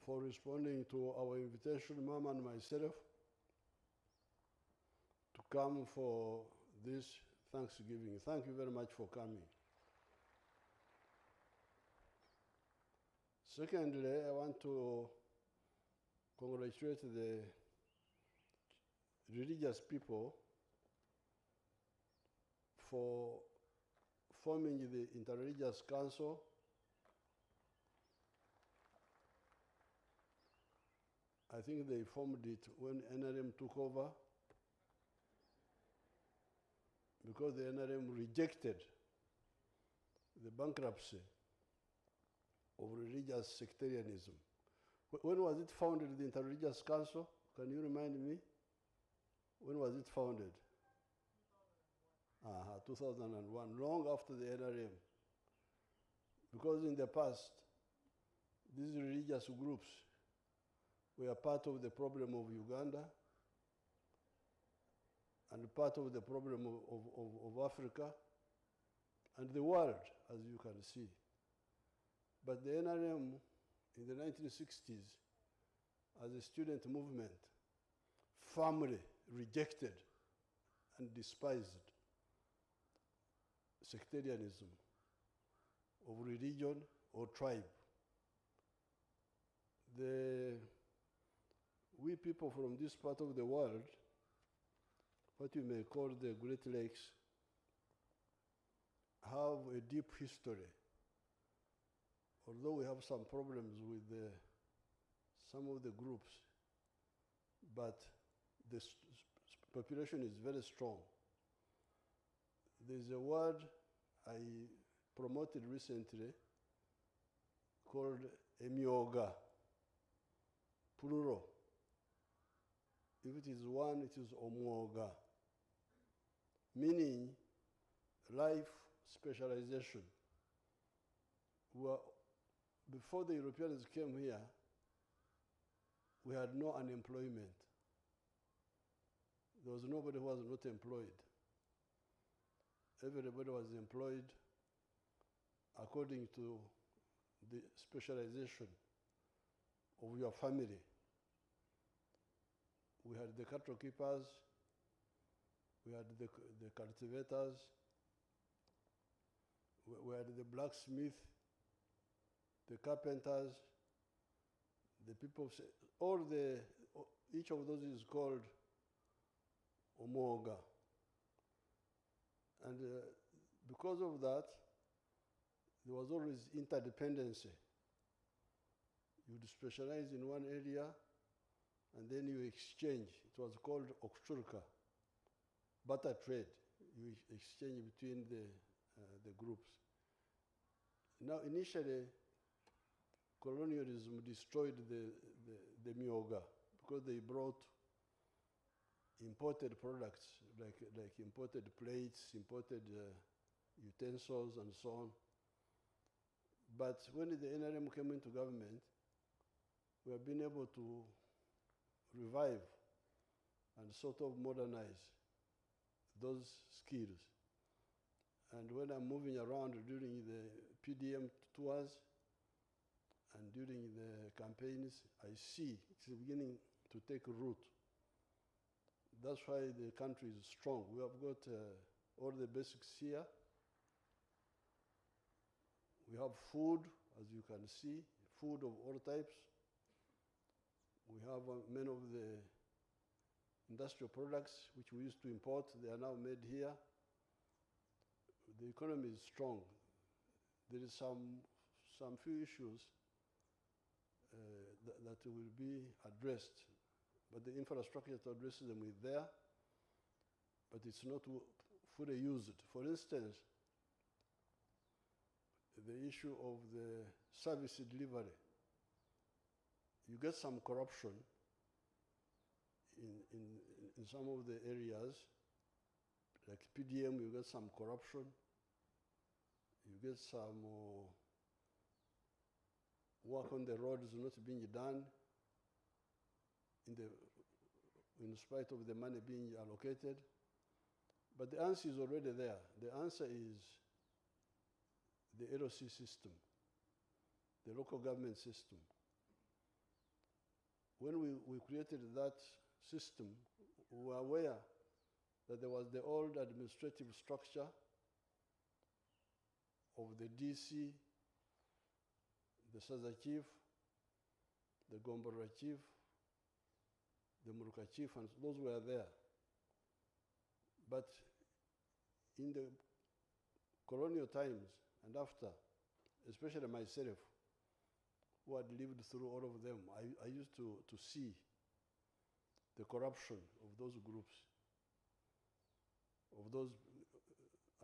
for responding to our invitation, Mom and myself, to come for this Thanksgiving. Thank you very much for coming. Secondly, I want to congratulate the religious people for forming the Interreligious Council. I think they formed it when NRM took over, because the NRM rejected the bankruptcy of religious sectarianism. When was it founded, the Interreligious Council? Can you remind me? When was it founded? 2001, long after the NRM. Because in the past, these religious groups were part of the problem of Uganda and part of the problem of Africa and the world, as you can see. But the NRM in the 1960s, as a student movement, firmly rejected and despised sectarianism of religion or tribe. We people from this part of the world, what you may call the Great Lakes, have a deep history. Although we have some problems with some of the groups, but the population is very strong. There's a word I promoted recently called emyoga, plural. If it is one, it is omwoga, meaning life specialization. Before the Europeans came here, we had no unemployment. There was nobody who was not employed. Everybody was employed according to the specialization of your family. We had the cattle keepers, we had the cultivators, we had the blacksmith, the carpenters, the people, each of those is called Omoga. And because of that, there was always interdependency. You would specialize in one area, and then you exchange. It was called okchurka, barter trade. You exchange between the groups. Now, initially, colonialism destroyed the myoga because they brought imported products like imported plates, imported utensils, and so on. But when the NRM came into government, we have been able to revive and sort of modernize those skills. And when I'm moving around during the PDM tours and during the campaigns, I see it's beginning to take root. That's why the country is strong. We have got all the basics here. We have food, as you can see, food of all types. We have many of the industrial products which we used to import. They are now made here. The economy is strong. There is some few issues that will be addressed, but the infrastructure to address them is there, but it's not fully used. For instance, the issue of the service delivery. You get some corruption in some of the areas, like PDM, you get some corruption. You get some work on the roads not being done in spite of the money being allocated. But the answer is already there. The answer is the LOC system, the local government system. when we created that system, we were aware that there was the old administrative structure of the DC, the Saza chief, the Gombora chief, the Muruka chief, and those were there. But in the colonial times and after, especially myself, who had lived through all of them, I used to see the corruption of those groups, of those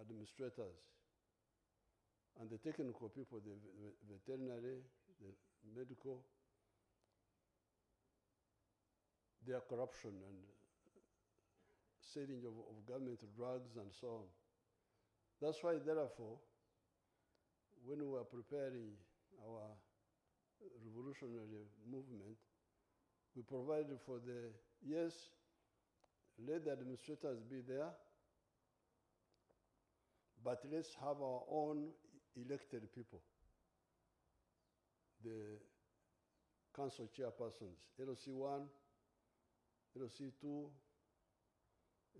administrators, and the technical people, the veterinary, the medical, their corruption and selling of government drugs and so on. That's why, therefore, when we were preparing our revolutionary movement, we provided for the, yes, let the administrators be there, but let's have our own elected people, the council chairpersons, LOC 1, LOC 2,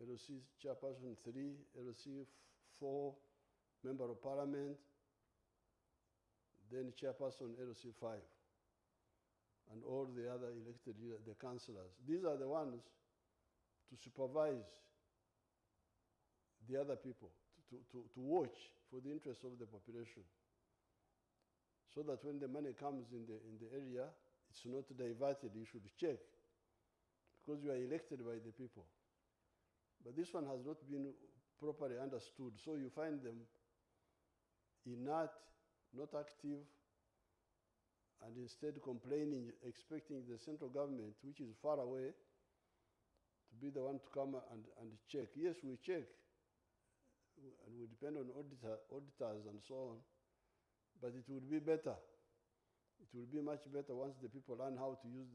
LOC chairperson 3, LOC 4, member of parliament, then chairperson LOC 5, and all the other elected leaders, the councillors. These are the ones to supervise the other people, to watch for the interests of the population, so that when the money comes in the area, it's not diverted. You should check, because you are elected by the people. But this one has not been properly understood, so you find them inert, not active, and instead complaining, expecting the central government, which is far away, to be the one to come and check. Yes, we check, and we depend on auditors and so on, but it would be better. It will be much better once the people learn how to use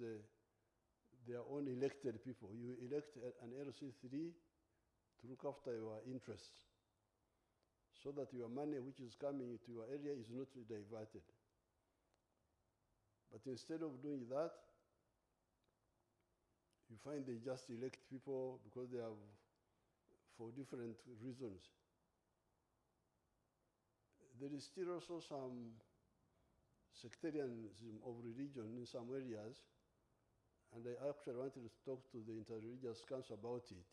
their own elected people. You elect an LC3 to look after your interests, so that your money which is coming into your area is not diverted. But instead of doing that, you find they just elect people because they have, for different reasons. There is still also some sectarianism of religion in some areas, and I actually wanted to talk to the Interreligious Council about it.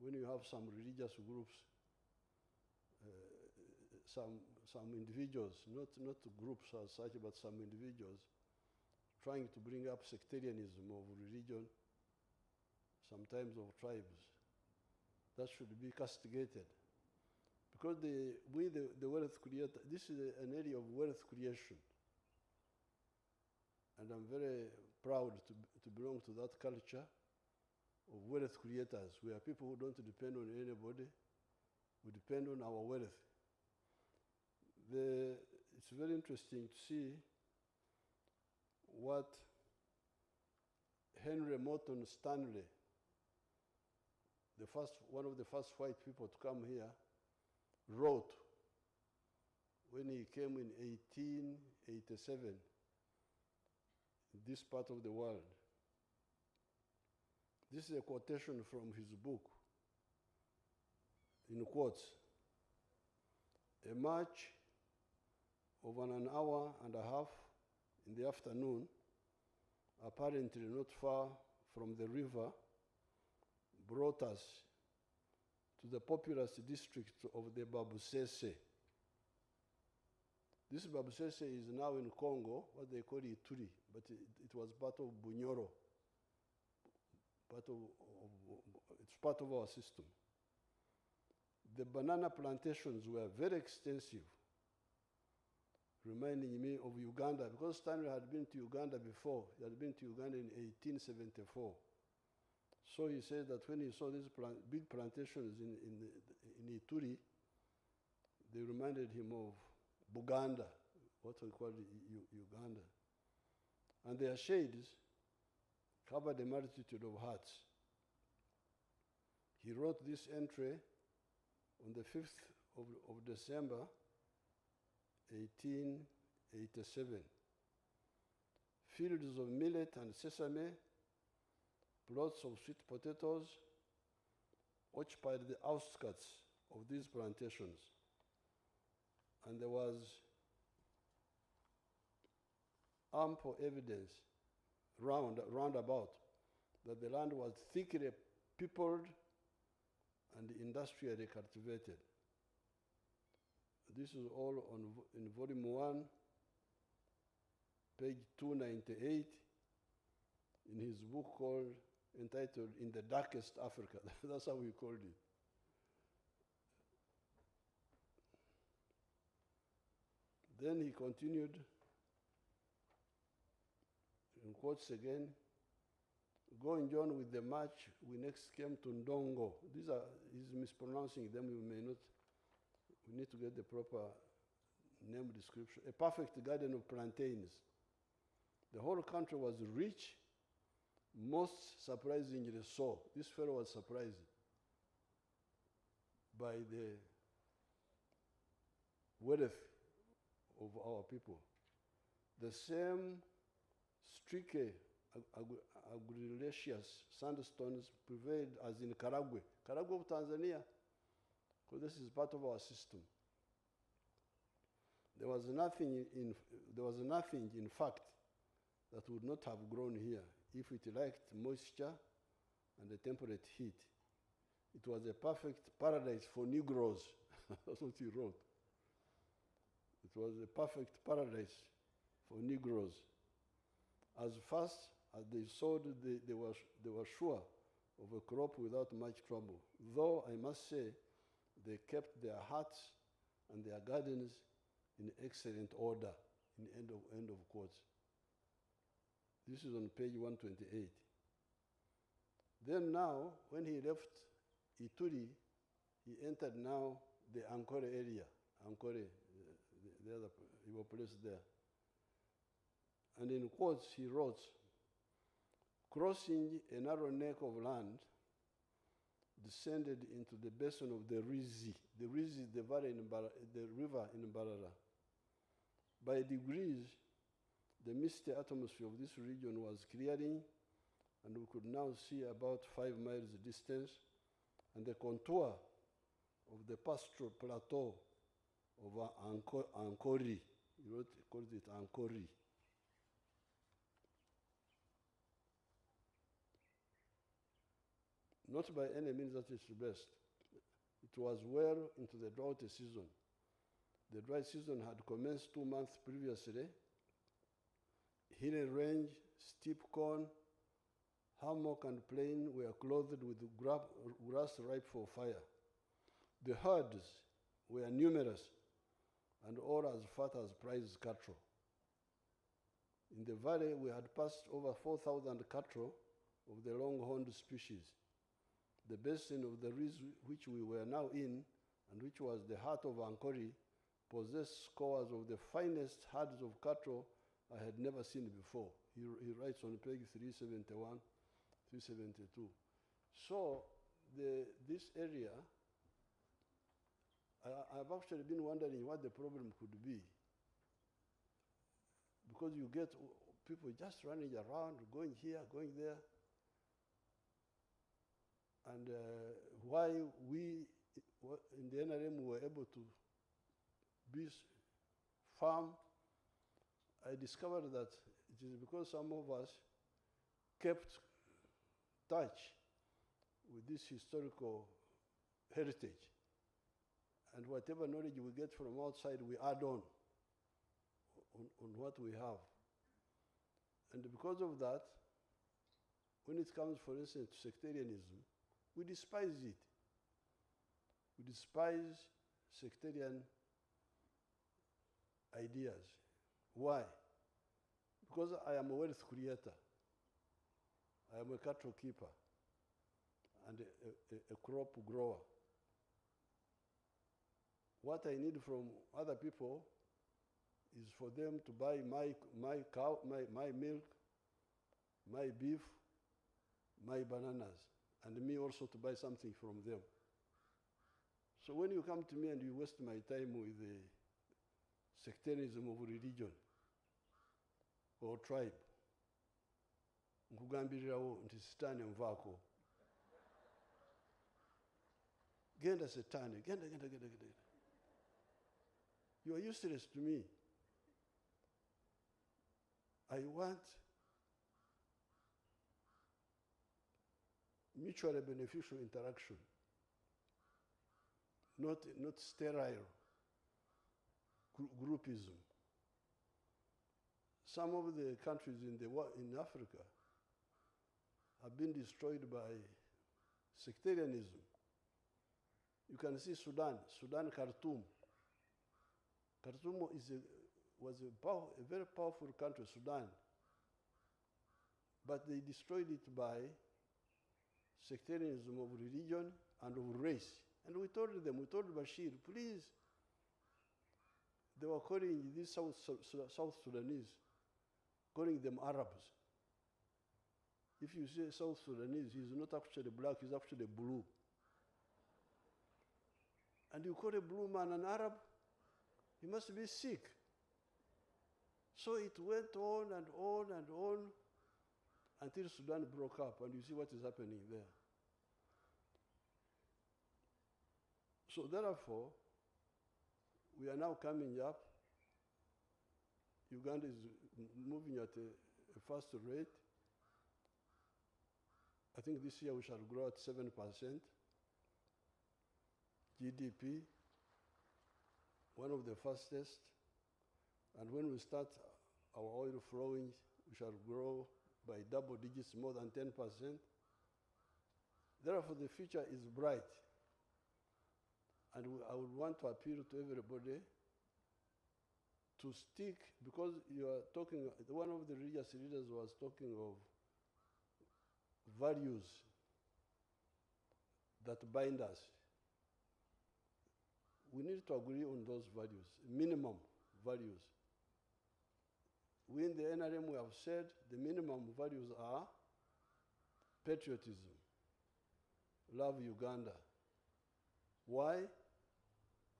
When you have some religious groups, some individuals, not groups as such, but some individuals, trying to bring up sectarianism of religion, sometimes of tribes, that should be castigated. Because the wealth creator, this is an area of wealth creation. And I'm very proud to belong to that culture of wealth creators. We are people who don't depend on anybody. We depend on our wealth. It's very interesting to see what Henry Morton Stanley, one of the first white people to come here, wrote when he came in 1887 in this part of the world. This is a quotation from his book, in quotes. A march of an hour and a half in the afternoon, apparently not far from the river, brought us to the populous district of the Babusese. This Babusese is now in Congo, what they call Ituri, but it was part of Bunyoro. It's part of our system. The banana plantations were very extensive, reminding me of Uganda, because Stanley had been to Uganda before. He had been to Uganda in 1874. So he said that when he saw these big plantations in Ituri, they reminded him of Buganda, what we call Uganda. And their shades covered a multitude of huts. He wrote this entry on the 5th of December, 1887. fields of millet and sesame, plots of sweet potatoes occupied the outskirts of these plantations. And there was ample evidence round about that the land was thickly peopled and industrially cultivated. This is all in volume 1, page 298, in his book entitled In the Darkest Africa. That's how he called it. Then he continued, in quotes again, going on with the march, we next came to Ndongo. He's mispronouncing them, we may not, we need to get the proper name description. A perfect garden of plantains. The whole country was rich, most surprisingly so. This fellow was surprised by the wealth of our people. The same streaky, argillaceous sandstones prevailed as in Karagwe. Karagwe of Tanzania, because this is part of our system. There was nothing, in fact, that would not have grown here if it lacked moisture and a temperate heat. It was a perfect paradise for Negroes. That's what he wrote. It was a perfect paradise for Negroes. As fast as they sowed, they were sure of a crop without much trouble. Though I must say, they kept their huts and their gardens in excellent order, in end of quotes. This is on page 128. Then now, when he left Ituri, he entered now the Ankore area, Ankore, the other place there. And in quotes, he wrote, crossing a narrow neck of land, descended into the basin of the Rizi. The Rizi is the river in Mbarara. By degrees, the misty atmosphere of this region was clearing, and we could now see about 5 miles distance, and the contour of the pastoral plateau of Ankori. He called it Ankori. Not by any means that it's best. It was well into the drought season. The dry season had commenced 2 months previously. Hilly range, steep corn, hammock and plain were clothed with grass ripe for fire. The herds were numerous and all as fat as prize cattle. In the valley, we had passed over 4,000 cattle of the longhorned species. The basin of the Riz, which we were now in, and which was the heart of Ankori, possessed scores of the finest herds of cattle I had never seen before. He writes on page 371, 372. So this area, I've actually been wondering what the problem could be. Because you get people just running around, going here, going there. And why we in the NRM were able to farm, I discovered that it is because some of us kept touch with this historical heritage. And whatever knowledge we get from outside, we add on what we have. And because of that, when it comes, for instance, to sectarianism, we despise it. We despise sectarian ideas. Why? Because I am a wealth creator. I am a cattle keeper and a crop grower. What I need from other people is for them to buy my cow, my milk, my beef, my bananas, and me also to buy something from them. So when you come to me and you waste my time with the sectarianism of religion or tribe, nkugambirirawo nti sitaani nvaako. Genda setaani, genda. You are useless to me. I want mutually beneficial interaction, not sterile groupism. Some of the countries in Africa have been destroyed by sectarianism. You can see Sudan, Khartoum. Khartoum was a very powerful country, Sudan. But they destroyed it by sectarianism of religion and of race. And we told Bashir, please, they were calling these South Sudanese, calling them Arabs. If you say South Sudanese, he's not actually black, he's actually blue. And you call a blue man an Arab, he must be sick. So it went on and on and on until Sudan broke up, and you see what is happening there. So therefore, we are now coming up. Uganda is moving at a faster rate. I think this year we shall grow at 7%. GDP, one of the fastest. And when we start our oil flowing, we shall grow by double digits, more than 10%. Therefore, the future is bright. And I would want to appeal to everybody to stick, because you are talking, one of the religious leaders was talking of values that bind us. We need to agree on those values, minimum values. We in the NRM, we have said the minimum values are patriotism, love Uganda. Why?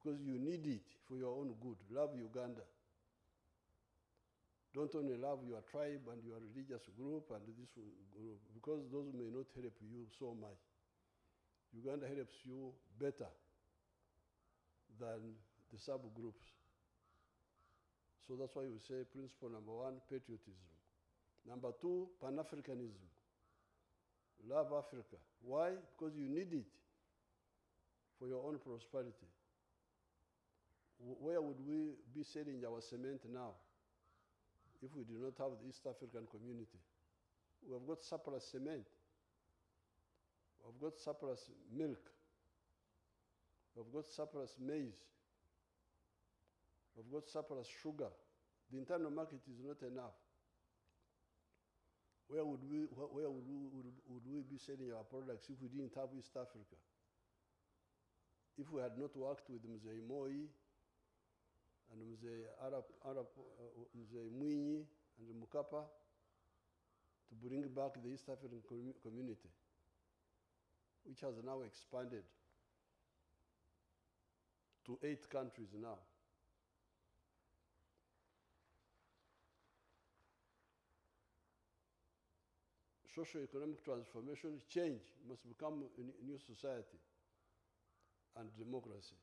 Because you need it for your own good. Love Uganda. Don't only love your tribe and your religious group and this group, because those may not help you so much. Uganda helps you better than the subgroups. So that's why we say principle number one, patriotism. Number two, Pan-Africanism. Love Africa. Why? Because you need it for your own prosperity. Where would we be selling our cement now if we do not have the East African community? We have got surplus cement. We have got surplus milk. We have got surplus maize. We have got surplus sugar. The internal market is not enough. Where would we be selling our products if we didn't have East Africa? If we had not worked with Mzee Moi and Mzee Mwinyi and Mukapa to bring back the East African community, which has now expanded to 8 countries now. Socio-economic transformation, change must become a new society and democracy.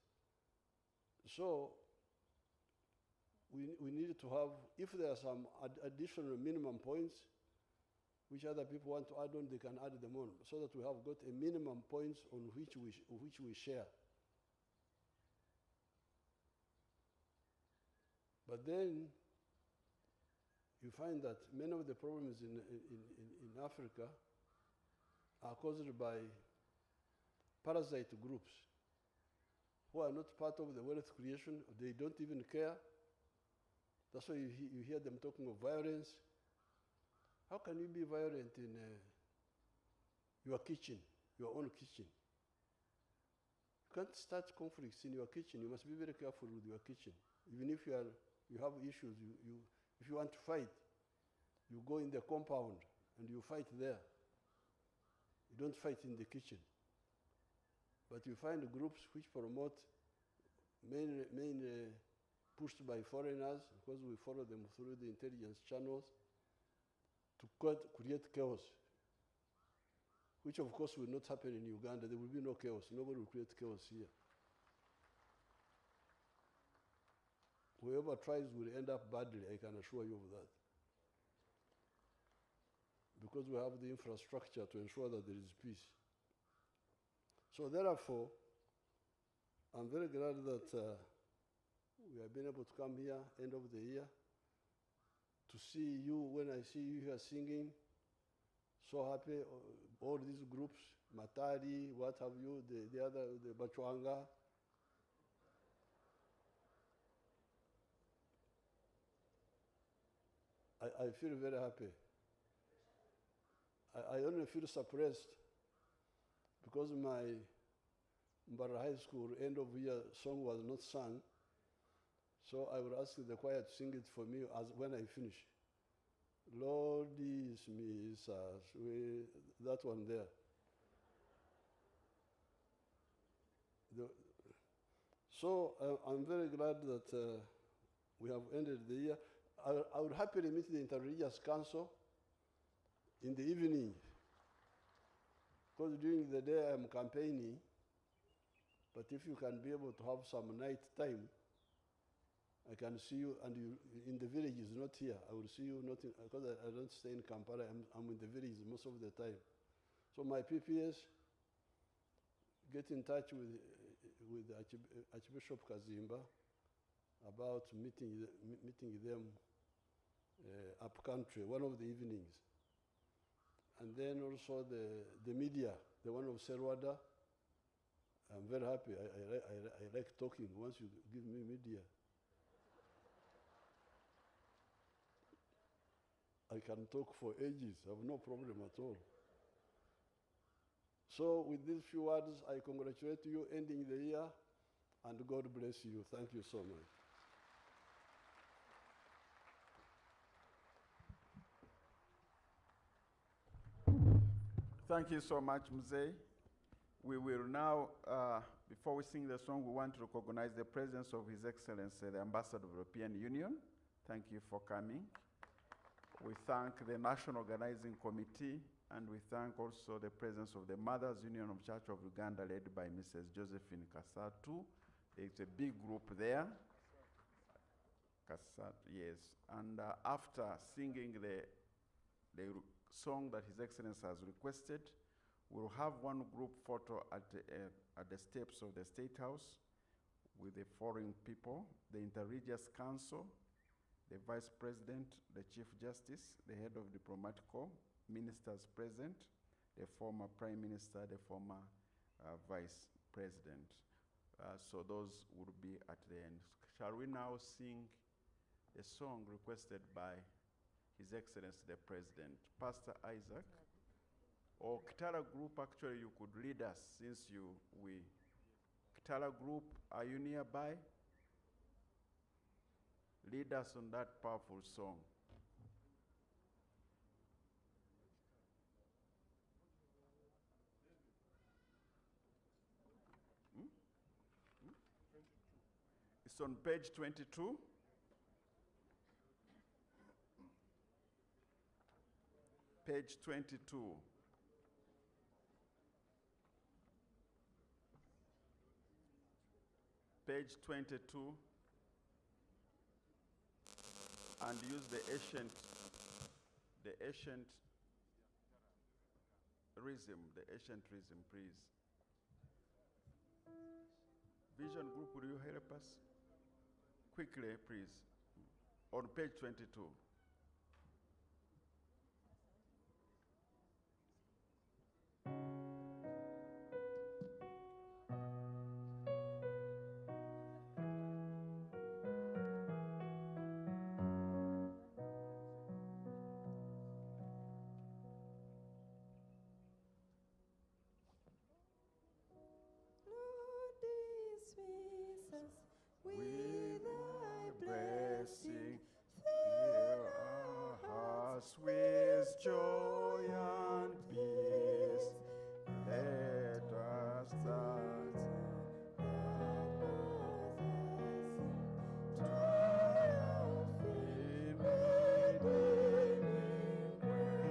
So we need to have, if there are some additional minimum points which other people want to add on, they can add them on, so that we have got a minimum points on which we share. But then you find that many of the problems in Africa are caused by parasite groups who are not part of the wealth creation. They don't even care. That's why you hear them talking of violence. How can you be violent in your kitchen, your own kitchen? You can't start conflicts in your kitchen. You must be very careful with your kitchen. Even if you have issues, if you want to fight, you go in the compound and you fight there. You don't fight in the kitchen. But you find groups which promote, mainly pushed by foreigners, because we follow them through the intelligence channels, to create chaos, which of course will not happen in Uganda. There will be no chaos. Nobody will create chaos here. Whoever tries will end up badly, I can assure you of that. Because we have the infrastructure to ensure that there is peace. So therefore, I'm very glad that we have been able to come here, end of the year, to see you, when I see you here singing, so happy, all these groups, Matari, what have you, the other, the Bachwanga. I feel very happy. I only feel suppressed because my Mbara High School end of year song was not sung. So I would ask the choir to sing it for me as when I finish. Lord, dismiss us. That one there. So I'm very glad that we have ended the year. I would happily meet the Interreligious Council in the evening, because during the day I'm campaigning, but if you can be able to have some night time, I can see you, and you in the village is not here. I will see you not in, because I don't stay in Kampala, I'm in the village most of the time. So my PPS, get in touch with Archbishop Kazimba about meeting them up country, one of the evenings. And then also the media, the one of Serwada. I'm very happy. I like talking once you give me media. I can talk for ages. I have no problem at all. So with these few words, I congratulate you ending the year, and God bless you. Thank you so much. Thank you so much, Mzee. We will now, before we sing the song, we want to recognize the presence of His Excellency, the Ambassador of the European Union. Thank you for coming. We thank the National Organizing Committee, and we thank also the presence of the Mothers Union of Church of Uganda, led by Mrs. Josephine Kasatu. It's a big group there. Kasatu, yes. And after singing the song that His Excellency has requested, we'll have one group photo at the steps of the State House with the foreign people, the Interreligious Council, the Vice President, the Chief Justice, the Head of Diplomatic Corps, ministers present, the former Prime Minister, the former Vice President. So those would be at the end. Shall we now sing a song requested by His Excellency the President? Pastor Isaac, or Kitara Group, actually you could lead us since Kitara Group, are you nearby? Lead us on that powerful song. It's on page 22. Page 22. Page 22. And use the ancient rhythm, please. Vision Group, will you help us? Quickly, please. On page 22. With thy blessing, fill our hearts with joy and peace. Let us dance triumphing, redeeming grace.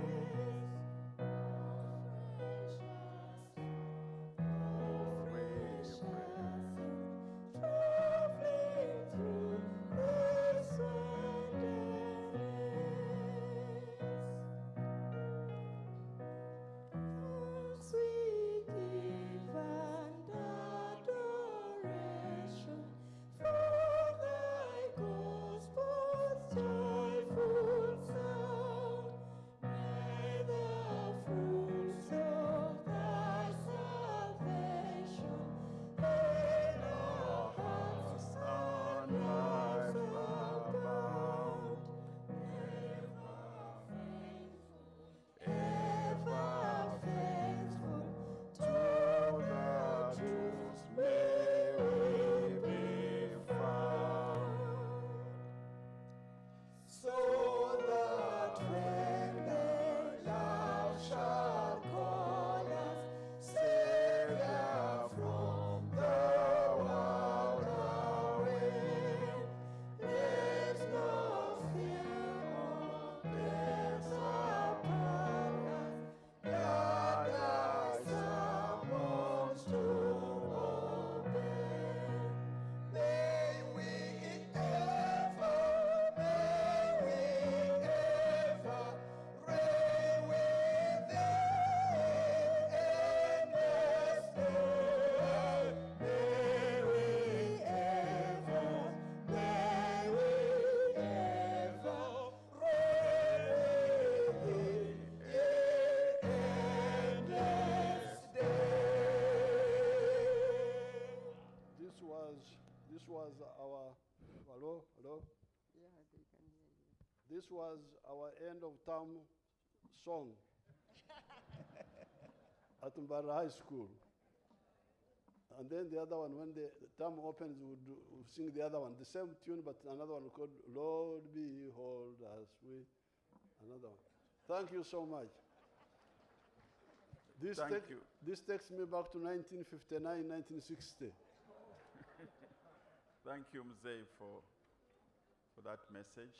This was our end of term song at Mbara High School. And then the other one, when the term opens, would sing the other one, the same tune, but another one called Lord Behold Us. Another one. Thank you so much. Thank you. This takes me back to 1959, 1960. Thank you, Mzee, for that message.